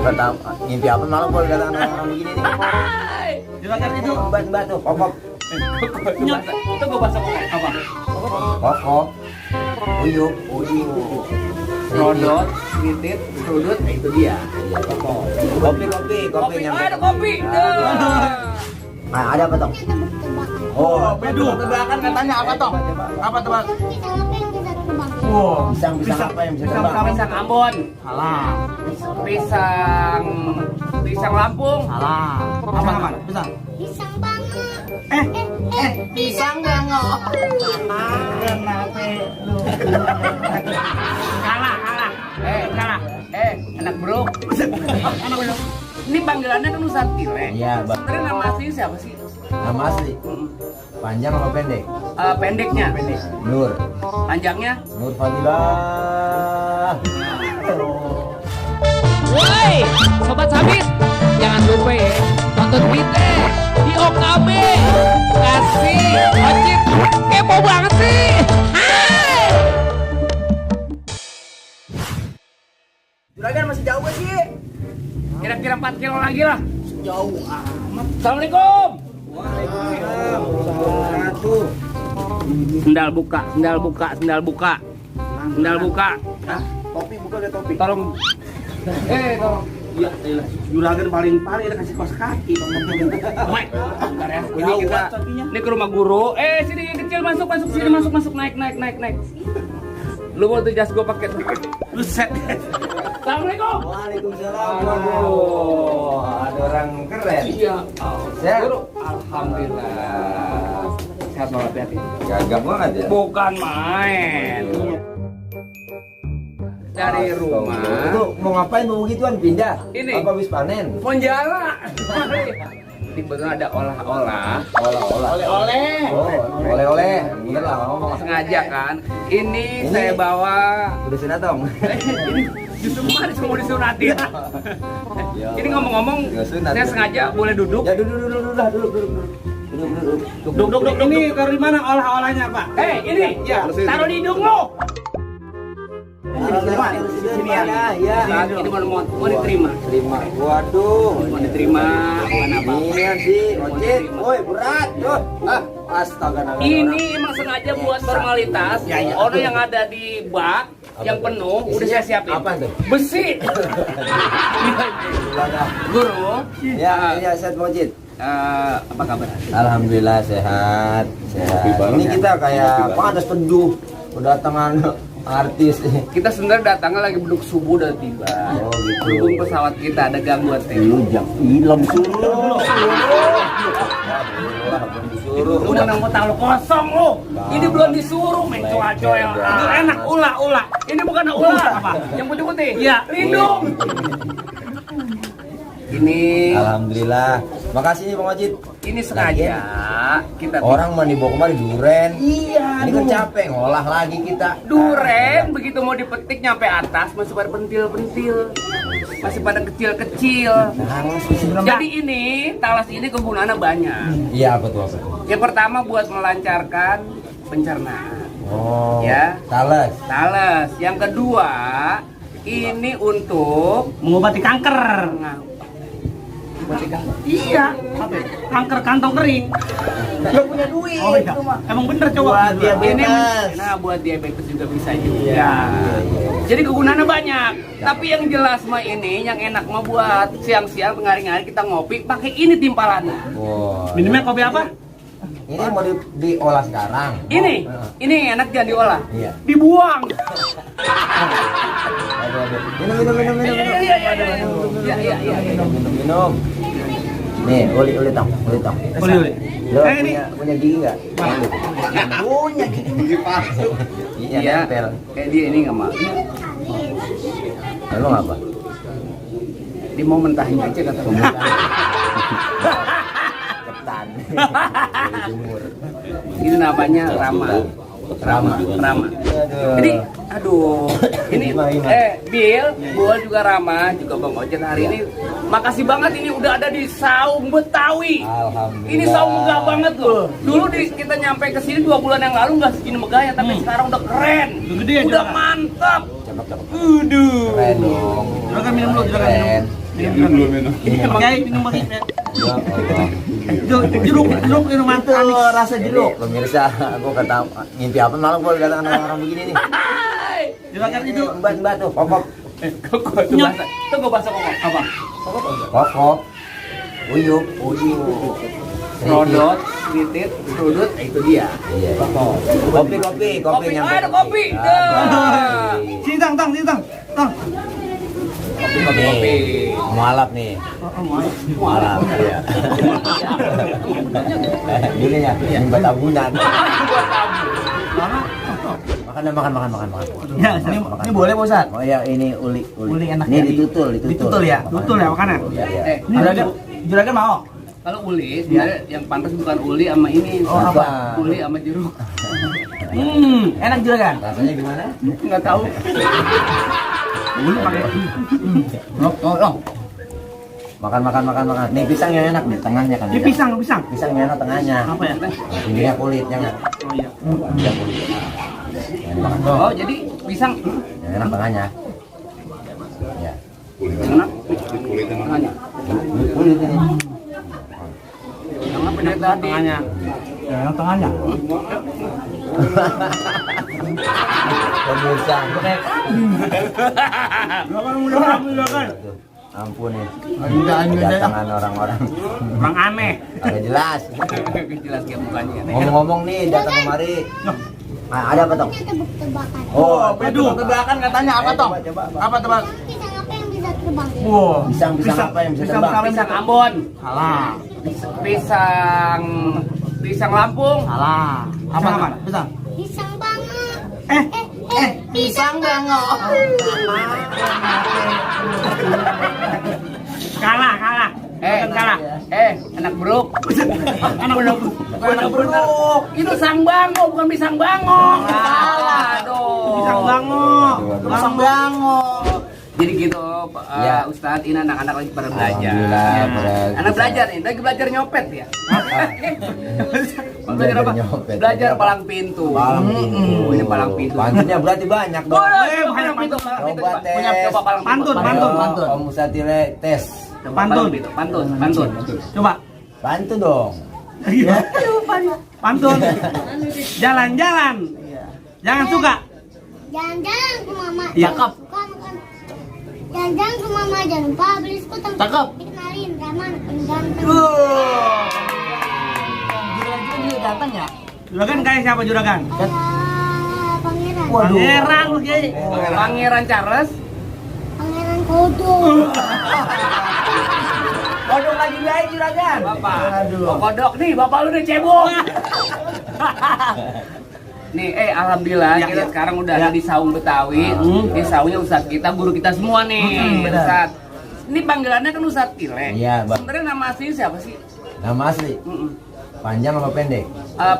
kata mimpi apa malam kalau datang orang begini nih. Juragan itu Mbak tuh, kokok. itu gue bahasa apa? Kokok. Uyuk. Rodot, titit, rudut, itu dia. Iya, kokok. Kopi nyampe. Ada kopi. Nah, ada apa toh? Oh, tebakan katanya apa toh? Apa tebak? Wow, Pisang apa yang bisa tebak? pisang Ambon. Salah. Pisang Lampung. Salah. Apa? Pisang. Pisang banget. Pisang bangok. Kenapa lu? Kalah. Kalah. Anak bro. Ini panggilannya kan Nusantile. Iya, Bang. Sebenarnya nama aslinya siapa sih? Nama asli. Panjang apa pendek? Pendeknya. Nur. Panjangnya? Nur Fadilah. Woi, Sobat Sabit, jangan lupa ya tonton kita di OKB. Kasih ojek, kepo banget sih. Hai. Juragan masih jauh gak sih? Kira-kira 4 kilo lagi lah. Jauh amat. Assalamualaikum. Sendal buka. Hah? Topi buka deh topi. Tolong. Tolong. Iya, juragan paling ada kasih kos kaki. Bentar ya. Ini ke rumah guru. Sini yang kecil masuk sini masuk naik. Lu mau tuh jas gua pakai. Lu set. Assalamualaikum. Waalaikumsalam. Waduh, ada orang keren. Iya. Sehat? Guru, alhamdulillah. Sehat walafiat. Gagap banget ya. Bukan main. Dari rumah. Itu mau ngapain mau begituan pindah? Ini. Apa habis panen? Monjala. Kebetulan ada olah-olah. Oleh-oleh. Oh, oleh-oleh. Bener lah ngomong. Sengaja kan. Ini saya bawa. Udah sunatong. Ini justru kemarin mau disunatin. Ini ngomong-ngomong, Nggak sunat, saya ya. sengaja boleh duduk. Ya duduk. Duduk. Ini dari mana olah-olahnya, Pak? Ini. Ya. Taruh di hidung lo. Sini ya. Ya. Ini mau diterima. Terima. Waduh. Mau diterima. Mana, Pak? Ini sih, ojek. Woi, berat. Tuh. Astaga. Ini emang sengaja buat formalitas. Orang yang ada di bak yang penuh udah saya siapin. Apa tuh? Besi. Guru. Ya, sehat Mojid. Apa kabar? Alhamdulillah sehat. Ini kita kayak pantas teduh kedatangan artis. Kita sebenarnya datangnya lagi beduk subuh udah tiba. Oh gitu. Berhubung pesawat kita ada gangguan Lu teknis. jam film suruh. Disuruh. Udah nang kotak lo kosong lo. Ini belum disuruh main coa-coa yang itu enak ula. Ini bukan ula apa? Yang putih-putih. Iya, lindung. Ini Alhamdulillah. Makasih nih Bang Wajid. ini sengaja kita Orang mau dibawa kemari duren. Iya, Ini kan capek ngolah lagi kita. duren begitu mau dipetik nyampe atas masih pada pentil-pentil. Masih pada kecil-kecil. Jadi ini talas ini kegunaannya banyak. Iya apa tuh? Yang pertama buat melancarkan pencernaan. Oh. Ya. Tales. Talas. Yang kedua ini untuk Mengobati kanker. iya, Kanker kantong kering. nggak punya duit. Oh iya. Emang bener coba. Ini buat diabetes juga bisa juga. Jadi kegunaannya banyak. Tapi yang jelas mah ini yang enak mah buat siang-siang tengah-hari kita ngopi pakai ini timpalannya. Wow. Minumnya kopi apa? Ini mau diolah sekarang. Ini enak jangan diolah. Iya. Dibuang. Aduh. Minum. Iya. Minum. Nih, uli tong. Uli. Lo Ini. punya gigi nggak? Punya gigi palsu. Iya, Iya. nempel. Kayak dia ini nggak mau. Lalu ngapa? Dia mau mentahin aja kata Ketan. Dari jemur. Ini namanya Rama. Aduh. Jadi, aduh, ini Gimana? Bill, Bol juga Rama, juga Bang Ojek hari ini. Makasih banget ini udah ada di Saung Betawi. Alhamdulillah. Ini saung megah banget loh. Dulu kita nyampe ke sini 2 bulan yang lalu nggak segini megahnya, tapi sekarang udah keren. Udah gede ya, Udah Juragan? mantap. cakep cakep. Aduh. Keren dong. Juragan minum dulu, juragan Keren. minum. Pakai minum pakai. Ya Allah. Jeruk minum mantap. Rasa jeruk. Pemirsa, aku kata ngimpi apa malam gua lihat orang begini nih. Juragan itu Mbak tuh, kokok. Kok itu bahasa? Itu gua bahasa kok apa? Kokok. Uyuk. Rodot, titit, rudut, itu dia. Iya. Kopi Kopi, nyampe. ada kopi. Dah. sini tang. Kopi. Mualaf nih. Mualaf, iya. Gini ya, buat tabungan. Makan. Ya, ini boleh Pak Ustaz. Oh ya, ini uli. Uli enak Ini ya. ditutul ya. Tutul ya makanan. Iya. Ini juragan mau. Kalau uli, dia yang pantas bukan uli sama ini. Oh, apa? Uli sama jeruk. Enak juragan. Rasanya gimana? Enggak tahu. Uli pakai. Makan. Nih pisang yang enak nih, tengahnya kan. Ini pisang. Pisang yang enak tengahnya. Apa ya? Pinggirnya kulitnya enggak. Oh iya. Pinggirnya kulit. Makan. Oh, jadi pisang Yang enak tengahnya. Ya. enak. Tengahnya. Kulit ini. Yang apa dari tadi? Tengahnya. Ya, yang tengahnya. Pemirsa. Juragan. Ampun nih. Anjay. Kedatangan orang-orang. Bang aneh. Agak jelas. Jelas kayak mukanya. Ngomong-ngomong nih datang kemari. Ada apa toh? Tebak-tebakan. Oh, Tebakan katanya apa toh? Coba. Apa tebak? Pisang apa yang bisa terbang? Wow. Pisang apa yang bisa terbang? Pisang Ambon. Salah. Pisang Lampung. Salah. Apa? Pisang. Pisang banget. Pisang banget. Kalah. Kalah. Anak bruk. Anak bruk. Itu sang bango, bukan pisang bango. Salah dong. Pisang bango. Jadi gitu, Ya. Ustadz, ini anak-anak lagi pada belajar. Alhamdulillah, Ya. pada Anak bisa. belajar nih, lagi belajar nyopet ya. Belajar apa? Nyopet. Belajar palang pintu. Palang pintu. Ini palang pintu. Pantunnya berarti banyak dong. Palang pintu, palang pintu. Coba tes. Coba palang pintu. Pantun. Ayo, Om Musatile tes. Coba Pantun. palang pintu. Pantun. Coba. Bantu dong. Pantun. Jalan-jalan. Jangan suka. Jalan-jalan ke mama. Iya. Bukan. Jalan-jalan ke mama, jangan lupa beli skuter. Cakep. Dikenalin, Rahman, pengganteng. Juragan juga datang ya? Juragan kayak siapa juragan? Kayak pangeran. Pangeran Kiai. Pangeran Charles. Pangeran Kodo. Kodok lagi baik juragan. Bapak. Oh, kodok nih, bapak lu udah cebok. Nih, alhamdulillah Ya, kita ya. sekarang udah ada di Saung Betawi. Di saungnya Ustadz kita, guru kita semua nih. benar. Ustadz. Ini panggilannya kan Ustadz Tile. Iya, Bang. Sebenarnya nama aslinya siapa sih? Nama asli. Panjang apa pendek?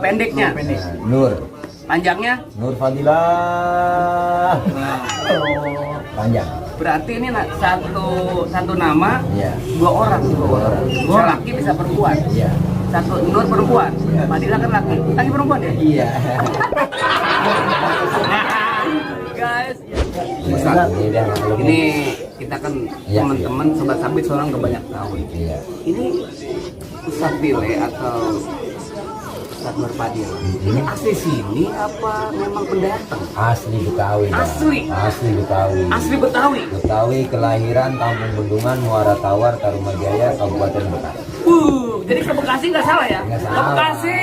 Pendeknya. Nah, Nur. Panjangnya. Nur Fadilah. Panjang. Berarti ini satu nama, Iya. dua orang. Bisa laki bisa perempuan. Iya. Satu Nur perempuan. Fadila kan laki perempuan ya? Iya. Guys, Ini ini kita kan Iya, teman-teman sobat sabit seorang gak banyak tahu. Iya. Ini Ustadz Tile atau Ustadz Nur Fadil. Ini asli sini apa memang pendatang? Asli Betawi. Bang. Asli? Asli Betawi. Asli Betawi. Betawi kelahiran Kampung Bendungan, Muara Tawar, Tarumajaya, Kabupaten Bekasi. Jadi ke Bekasi nggak salah ya? Nggak Ke salah. Bekasi.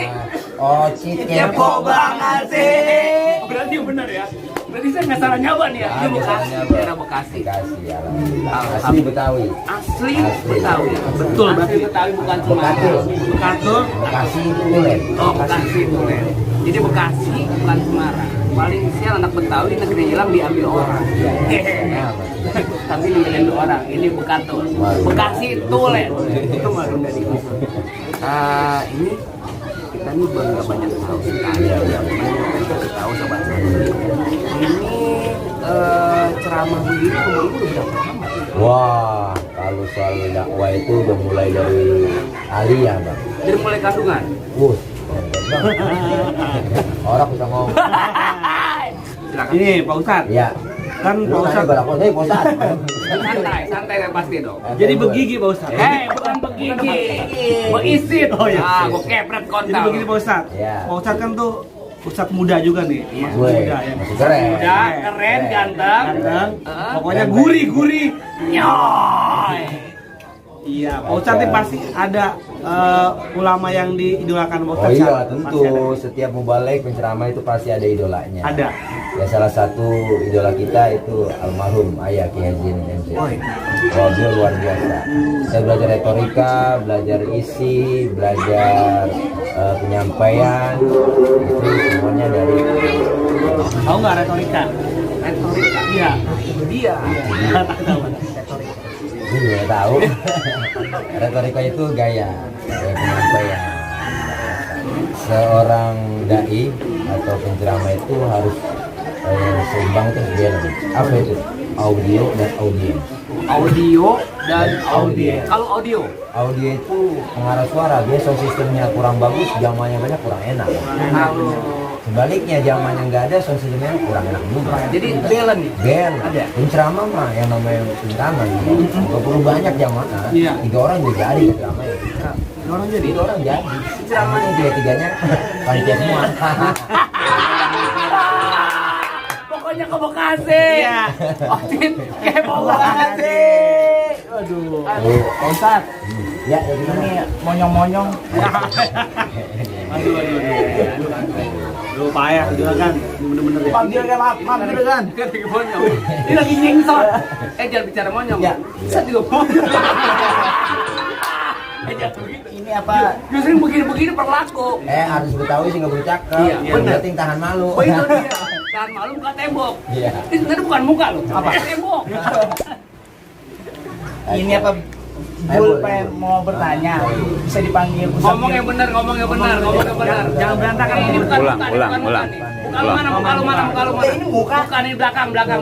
Oh, kepo banget sih. Berarti benar ya? Berarti saya nggak salah nyaba nih ya? Ini Bekasi, daerah Bekasi. Bekasi, alhamdulillah. Asli Betawi. Asli Betawi. Betul, berarti Betawi bukan cuma Bekatul. Bekatul. Bekasi Tulen. Oh, Bekasi itu ya. Jadi Bekasi bukan Semarang. Paling sial anak Betawi negeri hilang diambil orang. Tapi diambil orang. Ini Bekatul. Bekasi Tulen. Itu malu dari ini kita nih nggak banyak tahu sekali. Kita tahu sobat. Ini ceramah begini umur udah berapa lama? Wah, kalau soal dakwah itu udah mulai dari aliyah, Bang. Dari mulai kandungan. Wuh, hebat, Bang. Orang bisa ngomong. Silakan. Ini Pak Ustadz. Ya, Kan Pak Ustadz. Santai kan pasti dong. Jadi begigi Pak Ustadz. Bukan begigi, beisit. Oh, iya. Gue kepret Jadi kontal. begini Pak Ustadz. Iya. Pak Ustadz kan tuh Ustadz muda juga nih. Masih muda ya. Masih keren. Muda, keren, ganteng. Ganteng. Heeh. Pokoknya gurih-gurih. Nyoy. Iya, Pak Ustadz nih pasti ada ulama yang diidolakan Pak Oh Ustadz. iya Pasti tentu, ada. setiap mubalek penceramah itu pasti ada idolanya. Ada. Ya salah satu idola kita itu almarhum Ayah Ki Haji MC. Oh, iya. Wah, beliau luar biasa. Saya belajar retorika, belajar isi, belajar penyampaian, itu semuanya dari Tahu nggak retorika? Retorika. Iya. Dia. Tahu. ini juga tahu. Retorika itu gaya penyampaian. Seorang dai atau penceramah itu harus seimbang terus dia. Apa itu? Audio dan audiens. Audio dan audio. Audiens. Kalau audio, Audio itu pengarah suara, dia sound systemnya kurang bagus, zamannya banyak kurang enak. kalau Sebaliknya zamannya nggak ada, sound systemnya kurang enak juga. jadi balance nih. Band, Ada. penceramah mah yang namanya penceramah gitu. Nggak perlu banyak jamaah. Iya. 3 orang juga jadi penceramah ya. Orang jadi. 3 orang jadi. Penceramahnya tiga-tiganya panitia semua. Pokoknya ke Bekasi. Iya. Otin kepo Bekasi. Aduh. Pak Ustadz. Ya, ya gimana? Ini monyong-monyong. Aduh. Lu payah juragan. Bener-bener ya. Panggil kan maaf juragan. Ini lagi nyingsot. Jangan bicara monyong. Ya. Bisa juga monyong. Jangan begitu. Ini apa? Justru begini-begini berlaku. Harus Betawi sih nggak boleh cakep. Iya, Yang benar. penting tahan malu. Oh itu dia. Tahan malu buka tembok. Iya. Ini sebenarnya bukan muka loh. Apa? Tembok. Ini apa? Pulpen mau bertanya. Bisa dipanggil Ustadz. Ngomong yang benar, ngomong yang benar, ngomong yang benar. Jangan berantakan. Ini bukan Ulang, muka, ulang, bukan muka ulang. nih. Muka lu mana, muka lu mana, muka lu mana? Ini muka. Bukan ini belakang. Belakang.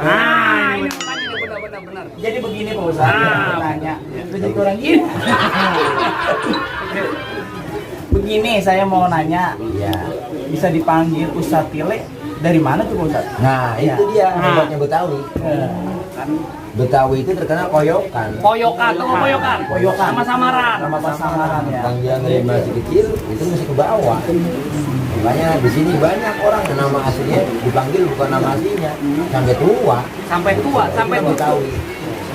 Ah, Ini mukanya nih benar. Jadi begini Pak Ustadz, Ah. bertanya. Itu jadi orang gini. Begini saya mau nanya, Iya. bisa dipanggil Ustadz Tile dari mana tuh Pak Ustadz? Nah, itu dia hebatnya Betawi. Kan Betawi itu terkenal koyokan. Koyokan, tuh koyokan. Koyokan. Sama samaran. nama pasangan ya. Panggilan dari masih kecil itu masih ke bawah. Makanya di sini banyak orang yang nama aslinya dipanggil bukan nama aslinya sampai tua. Sampai tua, sampai Itu tua. Betawi.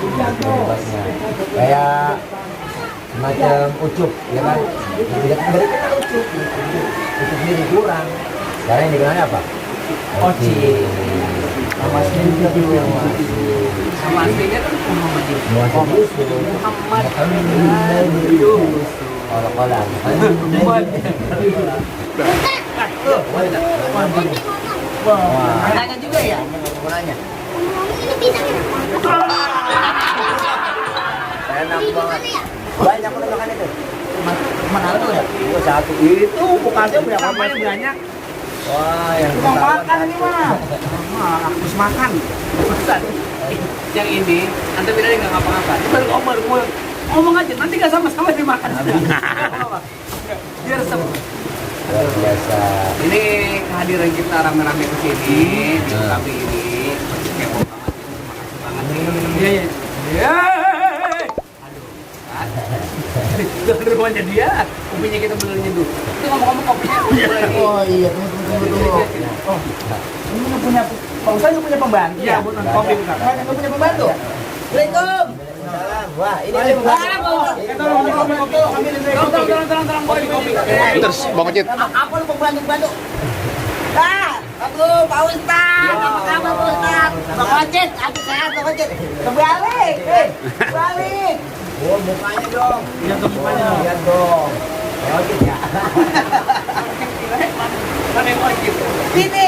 Hebatnya. Kayak semacam ucup, ya kan? Tidak dari kita ucup sendiri kurang. Sekarang yang dikenalnya apa? Oci. Nama aslinya juga dulu. Sama aslinya kan Muhammad Yusuf. Muhammad Yusuf. Orang-orang. Wah. Nanya juga ya? Mau nanya? Ini bisa kita. Enak banget. Banyak makan itu. Mana tuh ya? Itu satu itu bukannya punya Sampahnya banyak. Wah, yang Mau pertama. makan ini mah. Harus makan. Ustaz, yang ini, anda bilang nggak ngapa-ngapa. Baru ngomong aja, nanti nggak sama-sama dimakan. Biar resep. Luar biasa. Ini kehadiran kita rame-rame ke sini di kami ini. Kepo banget, makasih banget. Iya. Iya. Aduh. Dari rumahnya dia, kopinya kita bener nyeduh. Itu ngomong-ngomong kopinya udah lagi. Oh iya, tunggu. Oh, ini nggak punya Pak Ustadz nggak punya pembantu. Iya, bukan kopi bukan. Nggak punya pembantu. Assalamualaikum. Wah, ini Ah, tolong kopi. Tolong, boy, kopi. Terus Bang Ocit. Apa lu pembantu? Aku Pak Ustadz. Apa kabar Pak Ustadz? Bang Ocit, aku sehat Bang Ocit. Kebalik, balik. Oh, mukanya dong. Lihat dong mukanya. Lihat dong. Ojek ya. Mana yang wajib? Ini,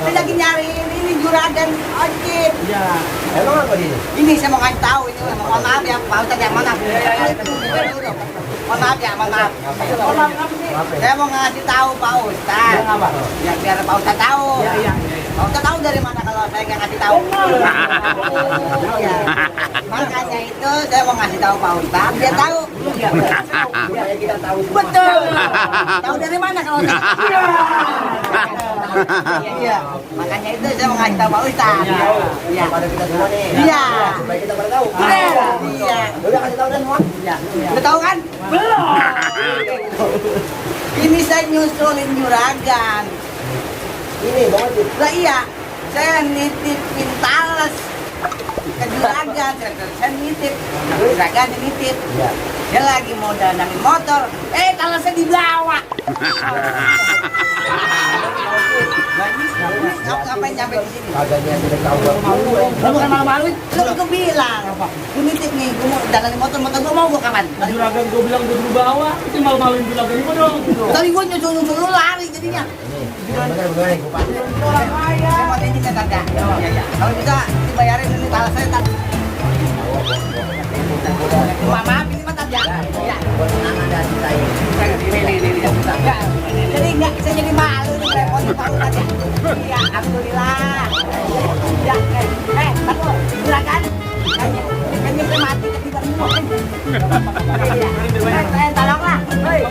saya lagi nyariin ini juragan ojek. Iya. Emang apa dia? Ini saya mau kasih tahu ini, mohon maaf ya, Pak Ustadz ya, mohon maaf. Mohon maaf ya, mohon maaf. Mohon maaf apa sih? Saya mau ngasih tahu Pak Ustadz. Bilang apa? Ya biar Pak Ustadz tahu. Iya. Pak Ustadz tahu dari mana kalau saya nggak kasih tahu. Iya. Makanya itu saya mau ngasih tahu Pak Ustadz, dia tahu. Iya. Supaya kita tahu semua. Betul. Tahu dari mana kalau Iya. Makanya itu saya mau ngasih tahu Pak Ustaz. Iya. Pada kita semua nih. Iya. Supaya kita pada tahu. Benar. Iya. Udah kasih tahu dan semua. Iya. Udah tahu kan? Belum. Ini saya nyusulin juragan. Ini Bang Wajib. Lah iya. Saya nitipin talas ke juragan. Saya nitip. Juragan nitip. Iya. Dia lagi mau dandanin motor. Talasnya dibawa. Ngapain nyampe di sini? Kagak dia tidak tahu. Lu bukan malu-maluin, lu bilang lu nitip nih, gue mau dandanin motor gue mau gue kapan? Juragan gue bilang gue dulu bawa, itu malu-maluin juragan gue dong. Tadi gue nyusul lu lari jadinya. Ini benar nih, Kupat. Orang kaya. Saya mau izin tanda. Iya. Kalau bisa dibayarin ini talas saya tak. Maaf ini mah tanda. Iya. Buat kenangan dan kita ini. Jadi enggak saya jadi malu nih repotin Pak Ustaz ya. Iya, alhamdulillah. Ya, Pak, silakan. Kayaknya saya mati ketika ini. Iya. Tolonglah. Hei.